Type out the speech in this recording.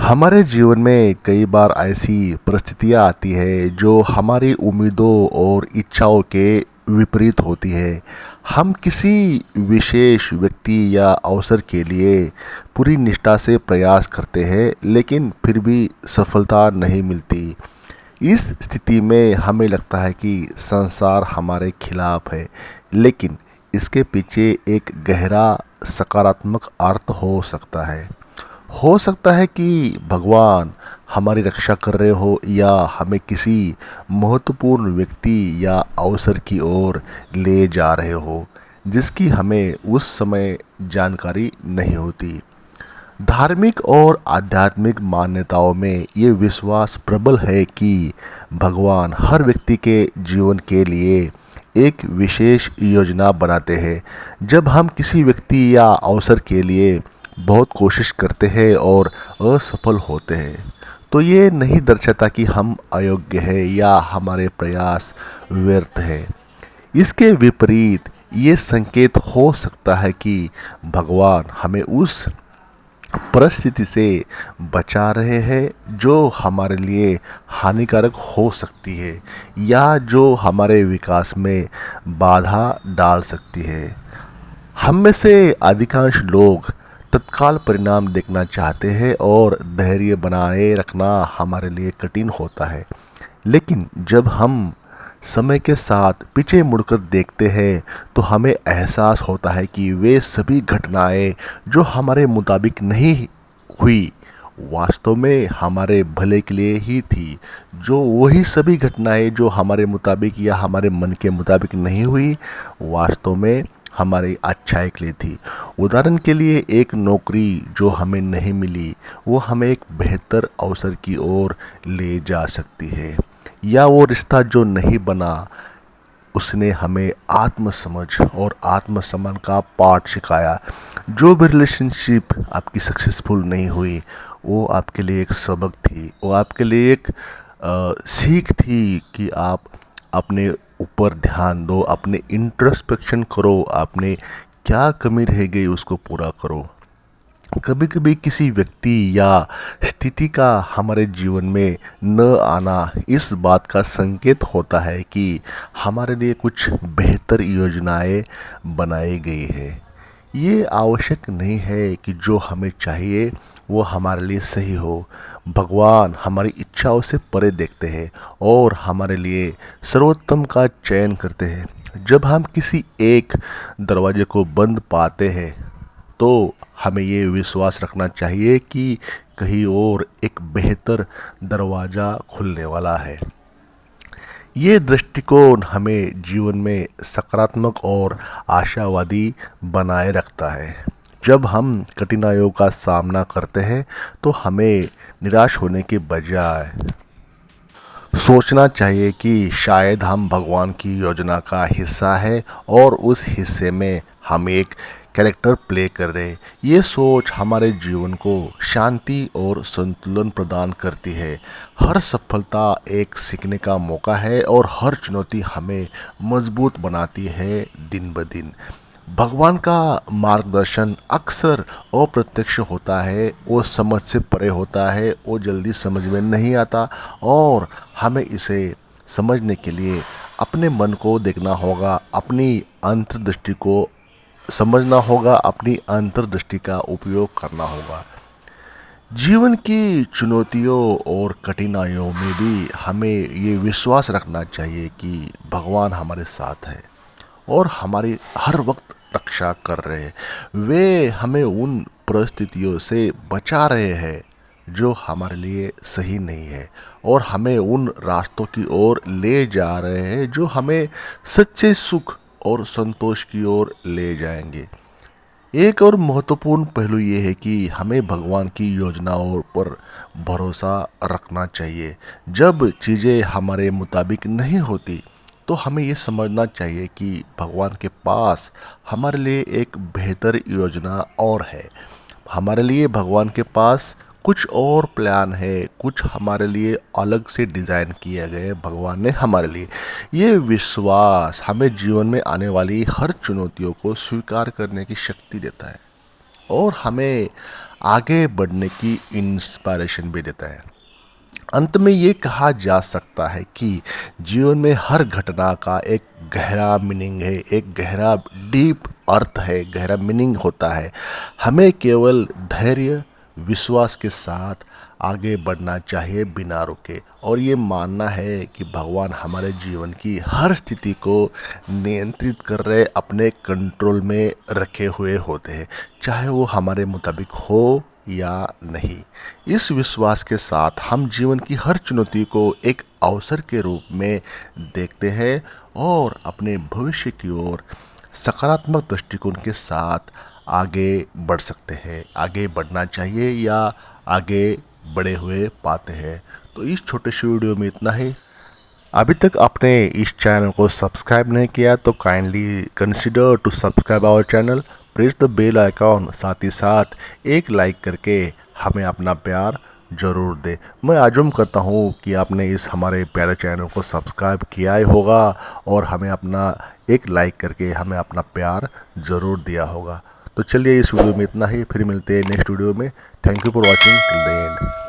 हमारे जीवन में कई बार ऐसी परिस्थितियां आती है जो हमारी उम्मीदों और इच्छाओं के विपरीत होती है। हम किसी विशेष व्यक्ति या अवसर के लिए पूरी निष्ठा से प्रयास करते हैं, लेकिन फिर भी सफलता नहीं मिलती। इस स्थिति में हमें लगता है कि संसार हमारे खिलाफ है, लेकिन इसके पीछे एक गहरा सकारात्मक अर्थ हो सकता है कि भगवान हमारी रक्षा कर रहे हो या हमें किसी महत्वपूर्ण व्यक्ति या अवसर की ओर ले जा रहे हो जिसकी हमें उस समय जानकारी नहीं होती। धार्मिक और आध्यात्मिक मान्यताओं में ये विश्वास प्रबल है कि भगवान हर व्यक्ति के जीवन के लिए एक विशेष योजना बनाते हैं। जब हम किसी व्यक्ति या अवसर के लिए बहुत कोशिश करते हैं और असफल होते हैं, तो ये नहीं दर्शाता कि हम अयोग्य हैं या हमारे प्रयास व्यर्थ हैं। इसके विपरीत ये संकेत हो सकता है कि भगवान हमें उस परिस्थिति से बचा रहे हैं जो हमारे लिए हानिकारक हो सकती है या जो हमारे विकास में बाधा डाल सकती है। हम में से अधिकांश लोग तत्काल परिणाम देखना चाहते हैं और धैर्य बनाए रखना हमारे लिए कठिन होता है। लेकिन जब हम समय के साथ पीछे मुड़कर देखते हैं तो हमें एहसास होता है कि वे सभी घटनाएं जो हमारे मुताबिक नहीं हुई, वास्तव में हमारे भले के लिए ही थी। जो वही सभी घटनाएं जो हमारे मुताबिक या हमारे मन के मुताबिक नहीं हुई, वास्तव में हमारी अच्छाई के लिए थी। उदाहरण के लिए, एक नौकरी जो हमें नहीं मिली वो हमें एक बेहतर अवसर की ओर ले जा सकती है, या वो रिश्ता जो नहीं बना उसने हमें आत्मसमझ और आत्मसम्मान का पाठ सिखाया। जो भी रिलेशनशिप आपकी सक्सेसफुल नहीं हुई, वो आपके लिए एक सबक थी, वो आपके लिए एक सीख थी कि आप अपने ऊपर ध्यान दो, अपने इंट्रोस्पेक्शन करो, आपने क्या कमी रह गई उसको पूरा करो। कभी कभी किसी व्यक्ति या स्थिति का हमारे जीवन में न आना इस बात का संकेत होता है कि हमारे लिए कुछ बेहतर योजनाएं बनाई गई है। ये आवश्यक नहीं है कि जो हमें चाहिए वो हमारे लिए सही हो। भगवान हमारी इच्छाओं से परे देखते हैं और हमारे लिए सर्वोत्तम का चयन करते हैं। जब हम किसी एक दरवाजे को बंद पाते हैं तो हमें ये विश्वास रखना चाहिए कि कहीं और एक बेहतर दरवाज़ा खुलने वाला है। ये दृष्टिकोण हमें जीवन में सकारात्मक और आशावादी बनाए रखता है। जब हम कठिनाइयों का सामना करते हैं तो हमें निराश होने के बजाय सोचना चाहिए कि शायद हम भगवान की योजना का हिस्सा है और उस हिस्से में हम एक कैरेक्टर प्ले कर रहे हैं। ये सोच हमारे जीवन को शांति और संतुलन प्रदान करती है। हर सफलता एक सीखने का मौका है और हर चुनौती हमें मजबूत बनाती है दिन ब दिन। भगवान का मार्गदर्शन अक्सर अप्रत्यक्ष होता है, वो समझ से परे होता है, वो जल्दी समझ में नहीं आता और हमें इसे समझने के लिए अपने मन को देखना होगा, अपनी अंतर्दृष्टि को समझना होगा, अपनी अंतर्दृष्टि का उपयोग करना होगा। जीवन की चुनौतियों और कठिनाइयों में भी हमें ये विश्वास रखना चाहिए कि भगवान हमारे साथ है और हमारी हर वक्त रक्षा कर रहे हैं। वे हमें उन परिस्थितियों से बचा रहे हैं जो हमारे लिए सही नहीं है और हमें उन रास्तों की ओर ले जा रहे हैं जो हमें सच्चे सुख और संतोष की ओर ले जाएंगे। एक और महत्वपूर्ण पहलू ये है कि हमें भगवान की योजनाओं पर भरोसा रखना चाहिए। जब चीज़ें हमारे मुताबिक नहीं होती तो हमें ये समझना चाहिए कि भगवान के पास हमारे लिए एक बेहतर योजना और है। हमारे लिए भगवान के पास कुछ और प्लान है, कुछ हमारे लिए अलग से डिज़ाइन किया गया है भगवान ने हमारे लिए। ये विश्वास हमें जीवन में आने वाली हर चुनौतियों को स्वीकार करने की शक्ति देता है और हमें आगे बढ़ने की इंस्पिरेशन भी देता है। अंत में ये कहा जा सकता है कि जीवन में हर घटना का एक गहरा मीनिंग है, एक गहरा डीप अर्थ है, गहरा मीनिंग होता है। हमें केवल धैर्य विश्वास के साथ आगे बढ़ना चाहिए बिना रुके, और ये मानना है कि भगवान हमारे जीवन की हर स्थिति को नियंत्रित कर रहे, अपने कंट्रोल में रखे हुए होते हैं, चाहे वो हमारे मुताबिक हो या नहीं। इस विश्वास के साथ हम जीवन की हर चुनौती को एक अवसर के रूप में देखते हैं और अपने भविष्य की ओर सकारात्मक दृष्टिकोण के साथ आगे बढ़ सकते हैं। आगे बढ़ना चाहिए या आगे बढ़े हुए पाते हैं। तो इस छोटे से वीडियो में इतना ही। अभी तक आपने इस चैनल को सब्सक्राइब नहीं किया तो kindly consider to subscribe our channel, press the bell icon, साथ ही साथ एक लाइक करके हमें अपना प्यार ज़रूर दे। मैं आजुम करता हूँ कि आपने इस हमारे प्यारे चैनल को सब्सक्राइब किया ही होगा और हमें अपना एक लाइक करके हमें अपना प्यार ज़रूर दिया होगा। तो चलिए इस वीडियो में इतना ही, फिर मिलते हैं नेक्स्ट वीडियो में। Thank you for watching till the end.